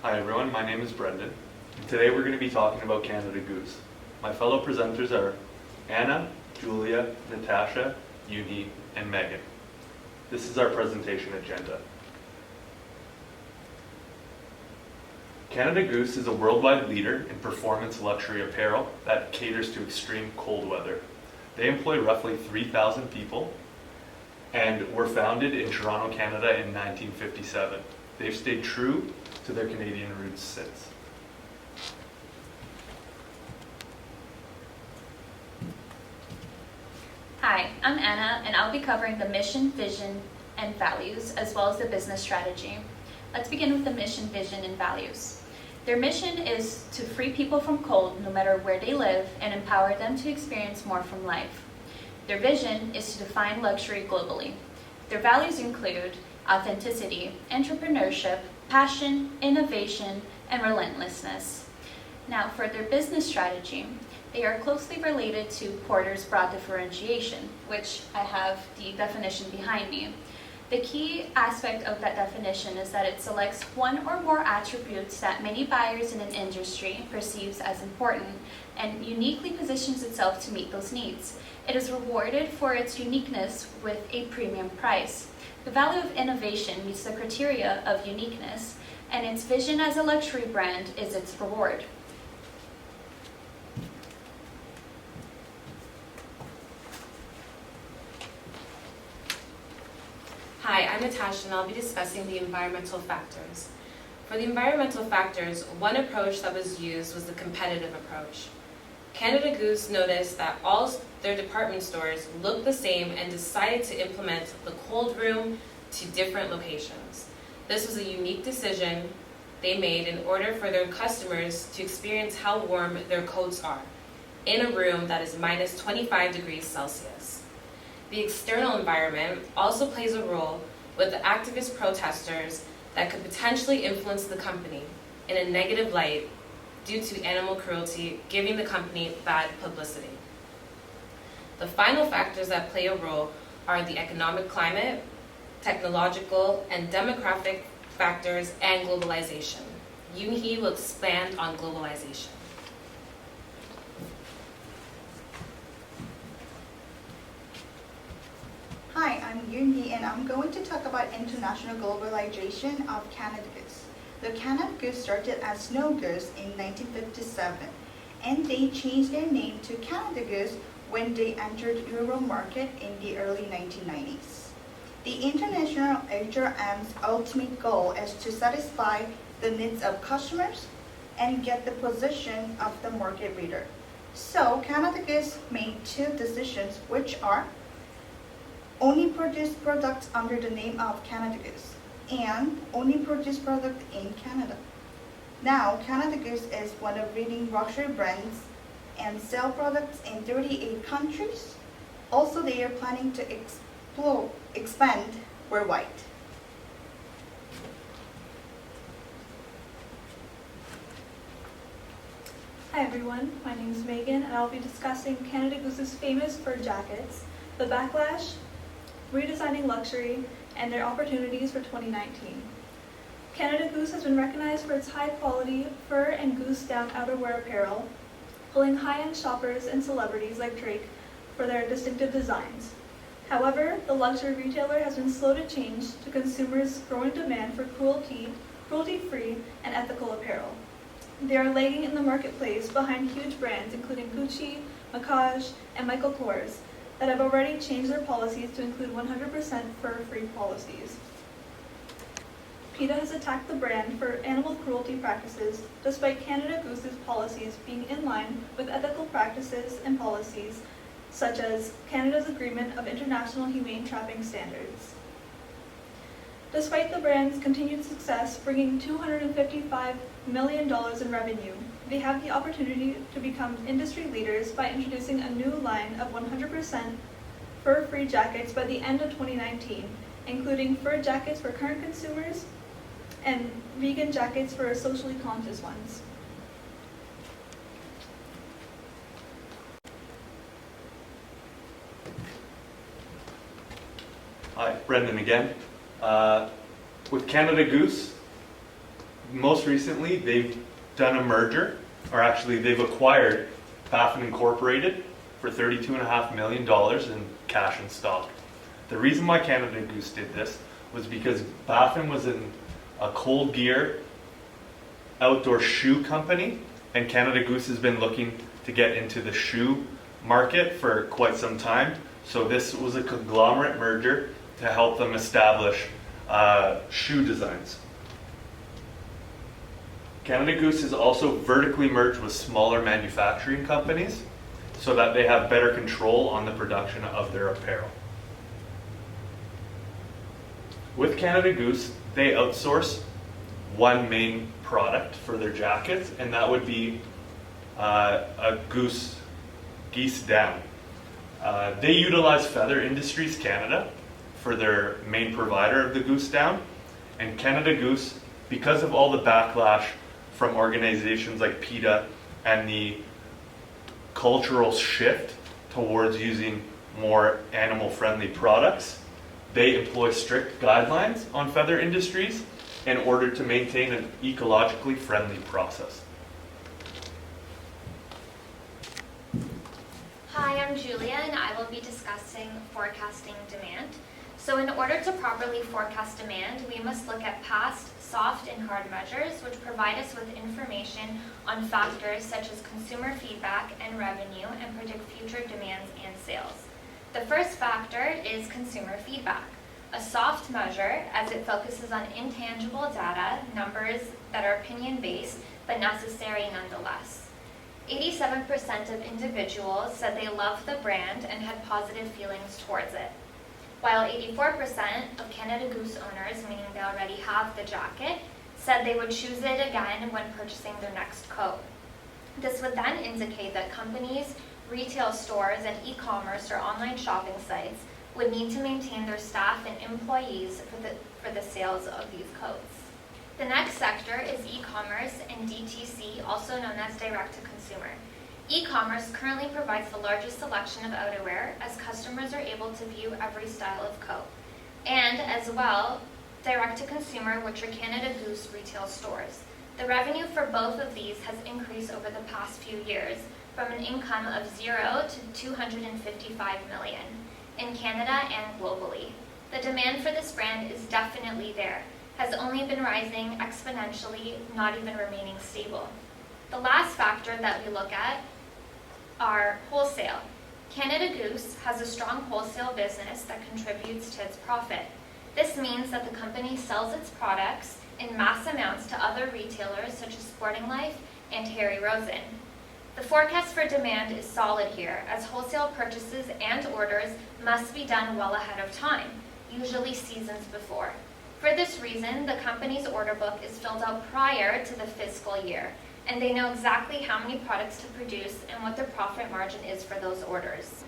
Hi everyone, my name is Brendan. And today we're going to be talking about Canada Goose. My fellow presenters are Anna, Julia, Natasha, Uni, and Megan. This is our presentation agenda. Canada Goose is a worldwide leader in performance luxury apparel that caters to extreme cold weather. They employ roughly 3,000 people and were founded in Toronto, Canada in 1957. They've stayed true to their Canadian roots since. Hi, I'm Anna, and I'll be covering the mission, vision, and values, as well as the business strategy. Let's begin with the mission, vision, and values. Their mission is to free people from cold no matter where they live and empower them to experience more from life. Their vision is to define luxury globally. Their values include authenticity, entrepreneurship, passion, innovation, and relentlessness. Now, for their business strategy, they are closely related to Porter's broad differentiation, which I have the definition behind me. The key aspect of that definition is that it selects one or more attributes that many buyers in an industry perceives as important and uniquely positions itself to meet those needs. It is rewarded for its uniqueness with a premium price. The value of innovation meets the criteria of uniqueness, and its vision as a luxury brand is its reward. Hi, I'm Natasha, and I'll be discussing the environmental factors. For the environmental factors, one approach that was used was the competitive approach. Canada Goose noticed that all their department stores looked the same and decided to implement the cold room to different locations. This was a unique decision they made in order for their customers to experience how warm their coats are in a room that is minus 25 degrees Celsius. The external environment also plays a role with the activist protesters that could potentially influence the company in a negative light due to animal cruelty, giving the company bad publicity. The final factors that play a role are the economic climate, technological and demographic factors, and globalization. Yoonhee will expand on globalization. Hi, I'm Yoonhee, and I'm going to talk about international globalization of Canada Goose. The Canada Goose started as Snow Goose in 1957, and they changed their name to Canada Goose when they entered Euro market in the early 1990s. The international HRM's ultimate goal is to satisfy the needs of customers and get the position of the market leader. So Canada Goose made two decisions, which are only produce products under the name of Canada Goose and only produce product in Canada. Now, Canada Goose is one of leading luxury brands and sell products in 38 countries. Also, they are planning to expand worldwide. Hi everyone, my name is Megan, and I'll be discussing Canada Goose's famous fur jackets, the backlash, redesigning luxury, and their opportunities for 2019. Canada Goose has been recognized for its high-quality fur and goose down outerwear apparel, pulling high-end shoppers and celebrities like Drake for their distinctive designs. However, the luxury retailer has been slow to change to consumers' growing demand for cruelty-free, and ethical apparel. They are lagging in the marketplace behind huge brands including Gucci, Macaj, and Michael Kors that have already changed their policies to include 100% fur-free policies. PETA has attacked the brand for animal cruelty practices, despite Canada Goose's policies being in line with ethical practices and policies, such as Canada's Agreement of International Humane Trapping Standards. Despite the brand's continued success, bringing $255 million in revenue, they have the opportunity to become industry leaders by introducing a new line of 100% fur-free jackets by the end of 2019, including fur jackets for current consumers and vegan jackets for socially conscious ones. Hi, Brendan again. With Canada Goose, most recently, they've done a merger, or actually they've acquired Baffin Incorporated for $32.5 million in cash and stock. The reason why Canada Goose did this was because Baffin was in a cold gear outdoor shoe company, and Canada Goose has been looking to get into the shoe market for quite some time. So this was a conglomerate merger to help them establish shoe designs. Canada Goose is also vertically merged with smaller manufacturing companies so that they have better control on the production of their apparel. With Canada Goose, they outsource one main product for their jackets, and that would be a geese down. They utilize Feather Industries Canada for their main provider of the goose down, and Canada Goose, because of all the backlash from organizations like PETA and the cultural shift towards using more animal-friendly products, they employ strict guidelines on Feather Industries in order to maintain an ecologically friendly process. Hi, I'm Julia, and I will be discussing forecasting demand. So in order to properly forecast demand, we must look at past, soft, and hard measures, which provide us with information on factors such as consumer feedback and revenue, and predict future demands and sales. The first factor is consumer feedback, a soft measure as it focuses on intangible data, numbers that are opinion-based but necessary nonetheless. 87% of individuals said they loved the brand and had positive feelings towards it, while 84% of Canada Goose owners, meaning they already have the jacket, said they would choose it again when purchasing their next coat. This would then indicate that companies, retail stores, and e-commerce or online shopping sites would need to maintain their staff and employees for the sales of these coats. The next sector is e-commerce and DTC, also known as direct-to-consumer. E-commerce currently provides the largest selection of outerwear, as customers are able to view every style of coat. And as well, direct-to-consumer, which are Canada Goose retail stores. The revenue for both of these has increased over the past few years from an income of $0 to $255 million in Canada and globally. The demand for this brand is definitely there, has only been rising exponentially, not even remaining stable. The last factor that we look at are wholesale. Canada Goose has a strong wholesale business that contributes to its profit. This means that the company sells its products in mass amounts to other retailers such as Sporting Life and Harry Rosen. The forecast for demand is solid here, as wholesale purchases and orders must be done well ahead of time, usually seasons before. For this reason, the company's order book is filled out prior to the fiscal year, and they know exactly how many products to produce and what their profit margin is for those orders.